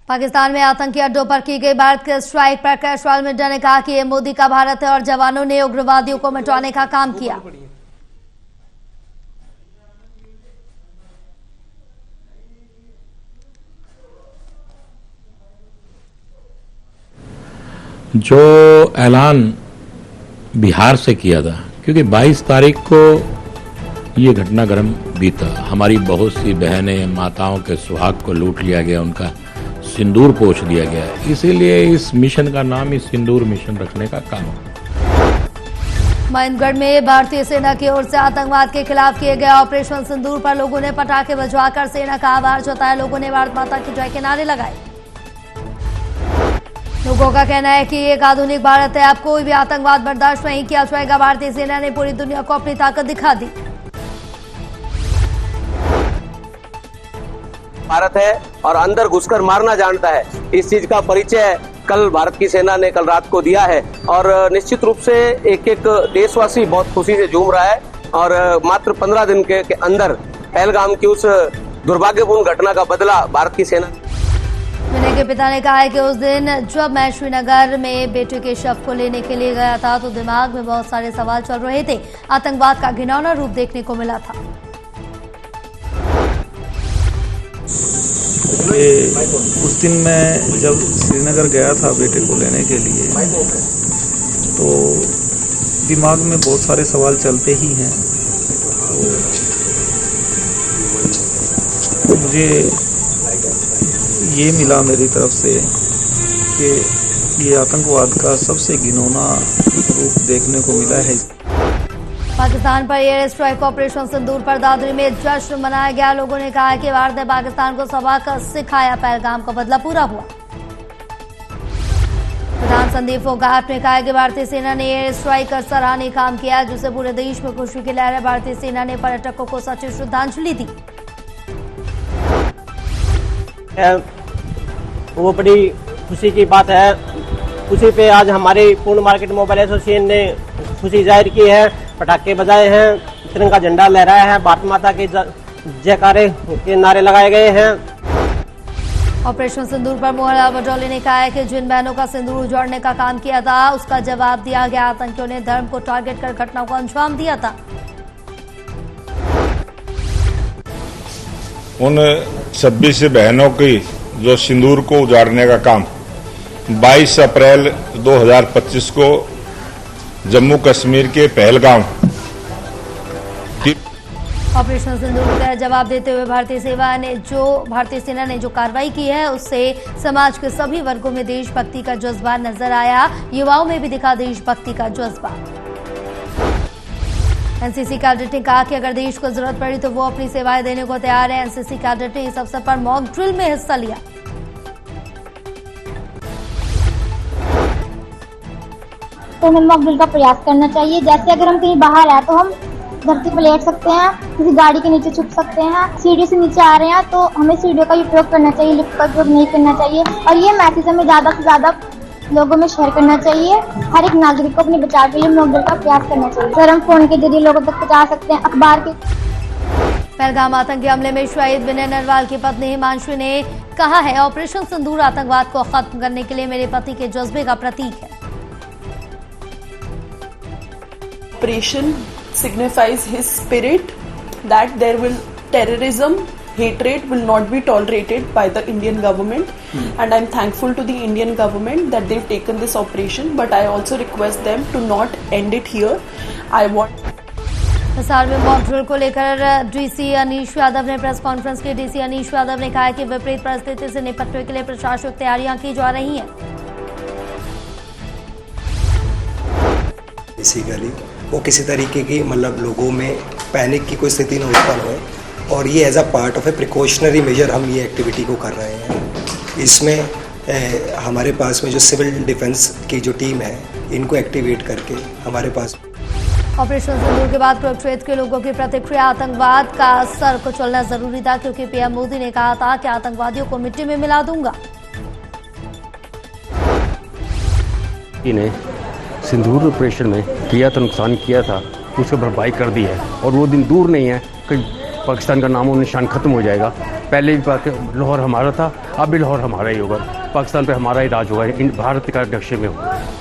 पाकिस्तान में आतंकी अड्डों पर की गई भारत के स्ट्राइक पर केजरीवाल मीडिया ने कहा कि ये मोदी का भारत है और जवानों ने उग्रवादियों को मिटाने का काम किया। जो ऐलान बिहार से किया था, क्योंकि 22 तारीख को ये घटनाक्रम बीता, हमारी बहुत सी बहनें माताओं के सुहाग को लूट लिया गया, उनका सिंदूर पोंछ दिया गया, इसीलिए इस मिशन का नाम ही सिंदूर मिशन रखने का काम है। महेंद्रगढ़ में भारतीय सेना की ओर से आतंकवाद के खिलाफ किए गए ऑपरेशन सिंदूर पर लोगों ने पटाखे बजवाकर सेना का आभार जताया। लोगों ने भारत माता की जय के नारे लगाए। लोगों का कहना है कि एक आधुनिक भारत है, अब कोई भी आतंकवाद बर्दाश्त नहीं किया जाएगा। भारतीय सेना ने पूरी दुनिया को अपनी ताकत दिखा दी। भारत है और अंदर घुसकर मारना जानता है, इस चीज का परिचय कल भारत की सेना ने कल रात को दिया है। और निश्चित रूप से एक एक देशवासी बहुत खुशी से झूम रहा है। और मात्र 15 दिन के अंदर पहलगाम की उस दुर्भाग्यपूर्ण घटना का बदला भारत की सेना। विनय के पिता ने कहा है कि उस दिन जब मैं श्रीनगर में बेटे के शव को लेने के लिए गया था तो दिमाग में बहुत सारे सवाल चल रहे थे। आतंकवाद का घिनौना रूप देखने को मिला था। उस दिन मैं जब श्रीनगर गया था बेटे को लेने के लिए तो दिमाग में बहुत सारे सवाल चलते ही हैं। तो मुझे ये मिला मेरी तरफ से कि ये आतंकवाद का सबसे घिनौना रूप देखने को मिला है। पाकिस्तान पर एयर स्ट्राइक ऑपरेशन सिंदूर पर दादरी में जश्न मनाया गया। लोगों ने कहा कि भारत ने पाकिस्तान को सबक सिखाया, पहलगाम का बदला पूरा हुआ। प्रधान संदीप फोगाट ने कहा कि भारतीय सेना ने एयर स्ट्राइक कर सराहनीय काम किया, जिससे पूरे देश में खुशी की लहर है। भारतीय सेना ने पर्यटकों को सच्ची श्रद्धांजलि दी। वो बड़ी खुशी की बात है। उसी पे आज हमारी पूर्ण मार्केट मोबाइल एसोसिएशन ने खुशी जाहिर की है। पटाखे बजाए हैं, तिरंगा झंडा लहराया है, भारत माता के जयकारे के नारे लगाए गए हैं। ऑपरेशन सिंदूर पर मोहल्ला बडोले ने कहा है कि जिन बहनों का सिंदूर उजाड़ने का काम किया था उसका जवाब दिया गया। आतंकियों ने धर्म को टारगेट कर घटनाओं को अंजाम दिया था। उन 26 बहनों की जो सिंदूर को उजाड़ने का काम 22 अप्रैल 2025 को जम्मू कश्मीर के पहलगाम ऑपरेशन सिंदूर का जवाब देते हुए भारतीय सेना ने जो कार्रवाई की है उससे समाज के सभी वर्गों में देशभक्ति का जज्बा नजर आया। युवाओं में भी दिखा देशभक्ति का जज्बा। एनसीसी कैडेट ने कहा कि अगर देश को जरूरत पड़ी तो वो अपनी सेवाएं देने को तैयार है। एनसीसी कैडेट ने इस अवसर पर मॉक ड्रिल में हिस्सा लिया। तो हमें मॉक ड्रिल का प्रयास करना चाहिए। जैसे अगर हम कहीं बाहर हैं तो हम धरती पर लेट सकते हैं, किसी गाड़ी के नीचे छुप सकते हैं। सीढ़ी से नीचे आ रहे हैं तो हमें सीढ़ियों का उपयोग करना चाहिए, लिफ्ट का उपयोग नहीं करना चाहिए। और ये मैसेज हमें ज्यादा से ज्यादा लोगों में शेयर करना चाहिए। हर एक नागरिक को अपने बचाव के लिए मॉक ड्रिल का प्रयास करना चाहिए। सर हम फोन के जरिए लोगों तक पहुंचा सकते हैं, अखबार के। पहलगाम आतंकी हमले में शहीद विनय नरवाल की पत्नी हिमांशु ने कहा है, ऑपरेशन सिंदूर आतंकवाद को खत्म करने के लिए मेरे पति के जज्बे का प्रतीक है। Operation signifies his spirit that there will terrorism, hatred will not be tolerated by the Indian government, and I'm thankful to the Indian government that they've taken this operation, but I also request them to not end it here. I want Hisar में mock drill को लेकर DC Anish Yadav ने press conference की। DC Anish Yadav ने कहा है कि विपरीत परिस्थिति से निपटने के लिए प्रशासनिक तैयारियां की जा रही हैं। बेसिकली वो किसी तरीके की मतलब लोगों में पैनिक की कोई स्थिति न उत्पन्न हो, और ये as a part of a precautionary measure हम ये एक्टिविटी को कर रहे हैं। इसमें हमारे पास में जो सिविल डिफेंस की जो टीम है इनको एक्टिवेट करके हमारे पास। ऑपरेशन सिंदूर के बाद कुरुक्षेत्र के लोगों की प्रतिक्रिया। आतंकवाद का सर कुचलना जरूरी था, क्योंकि पीएम मोदी ने कहा था कि आतंकवादियों को मिट्टी में मिला दूंगा। सिंदूर ऑपरेशन में किया तो नुकसान किया था, उसकी भरपाई कर दी है, और वो दिन दूर नहीं है कि पाकिस्तान का नामो निशान खत्म हो जाएगा। पहले भी लाहौर हमारा था, अब भी लाहौर हमारा ही होगा, पाकिस्तान पे हमारा ही राज होगा, भारत का नक्शे में होगा।